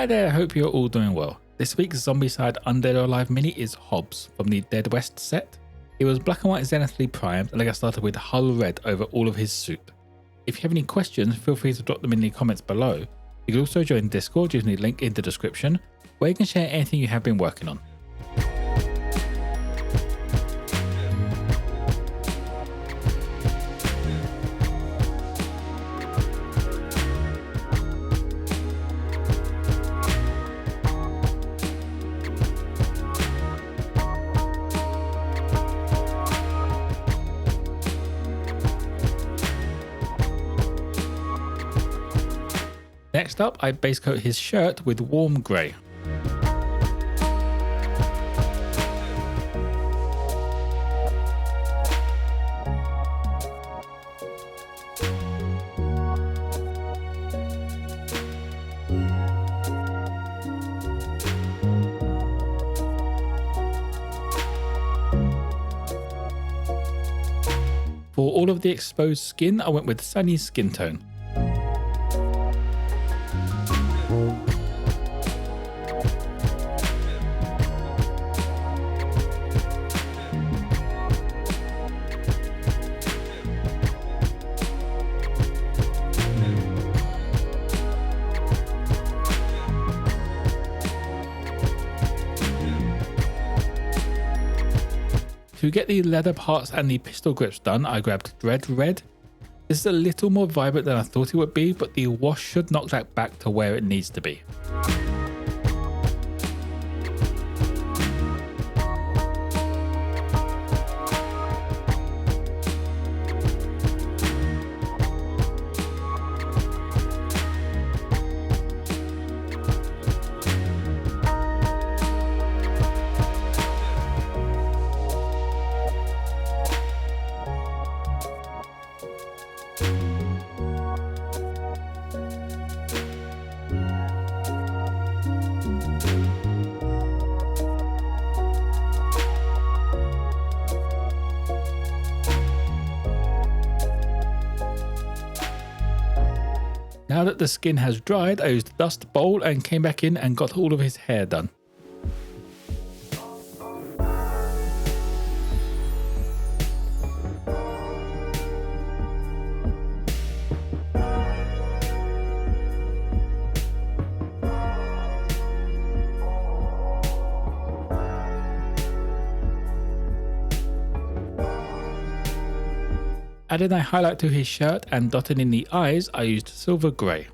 Hi there, I hope you're all doing well. This week's Zombicide Undead or Alive mini is Hobbes from the Dead West set. He was black and white zenithally primed and I got started with hull red over all of his suit. If you have any questions, feel free to drop them in the comments below. You can also join Discord using the link in the description, where you can share anything you have been working on. Next up, I base coat his shirt with warm grey. For all of the exposed skin, I went with sunny skin tone. To get the leather parts and the pistol grips done, I grabbed Red. This is a little more vibrant than I thought it would be, but the wash should knock that back to where it needs to be. Now that the skin has dried, I used Dust Bowl and came back in and got all of his hair done. Adding a highlight to his shirt and dotting in the eyes, I used silver grey.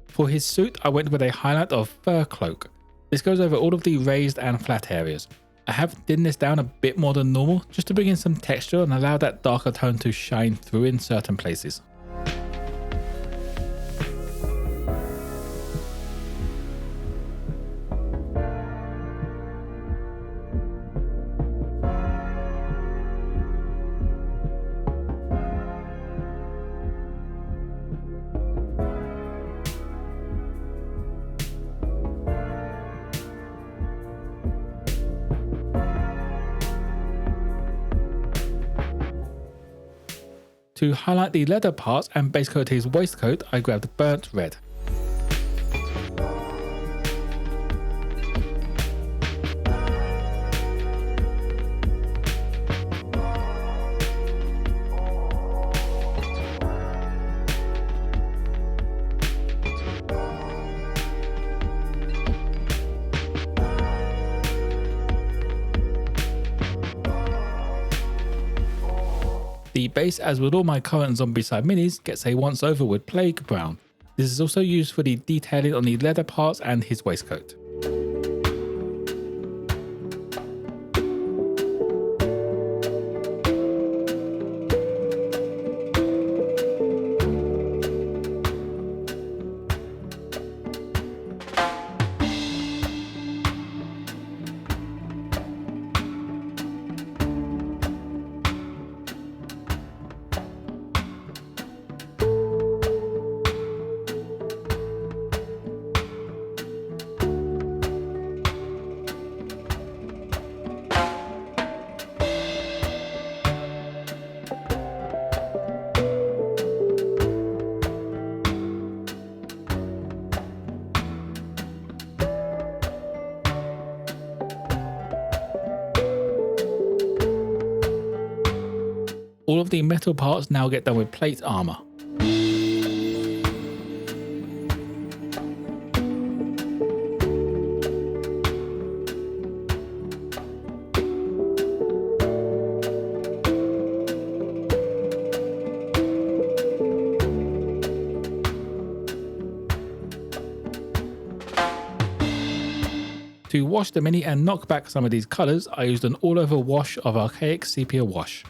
For his suit, I went with a highlight of fur cloak. This goes over all of the raised and flat areas. I have thinned this down a bit more than normal, just to bring in some texture and allow that darker tone to shine through in certain places. To highlight the leather parts and base coat his waistcoat, I grabbed burnt red. The base, as with all my current Zombicide minis, gets a once over with Plague Brown. This is also used for the detailing on the leather parts and his waistcoat. the metal parts now get done with plate armour. To wash the Mini and knock back some of these colours, I used an all-over wash of Archaic Sepia wash.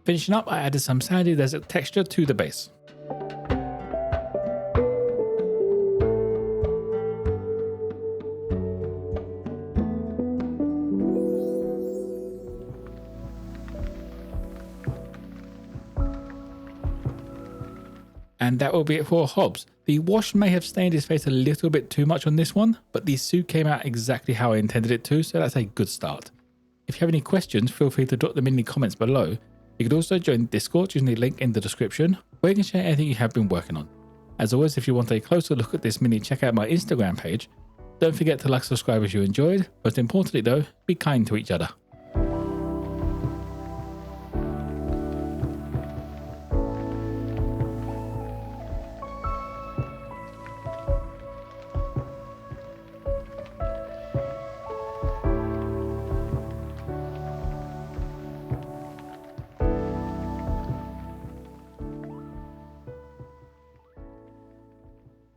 Finishing up, I added some sandy desert texture to the base. And that will be it for Hobbes. The wash may have stained his face a little bit too much on this one, but the suit came out exactly how I intended it to, so that's a good start. If you have any questions, feel free to drop them in the comments below. You could also join Discord using the link in the description, where you can share anything you have been working on. As always, if you want a closer look at this Mini, check out my Instagram page. Don't forget to like, subscribe if you enjoyed. Most importantly though, be kind to each other.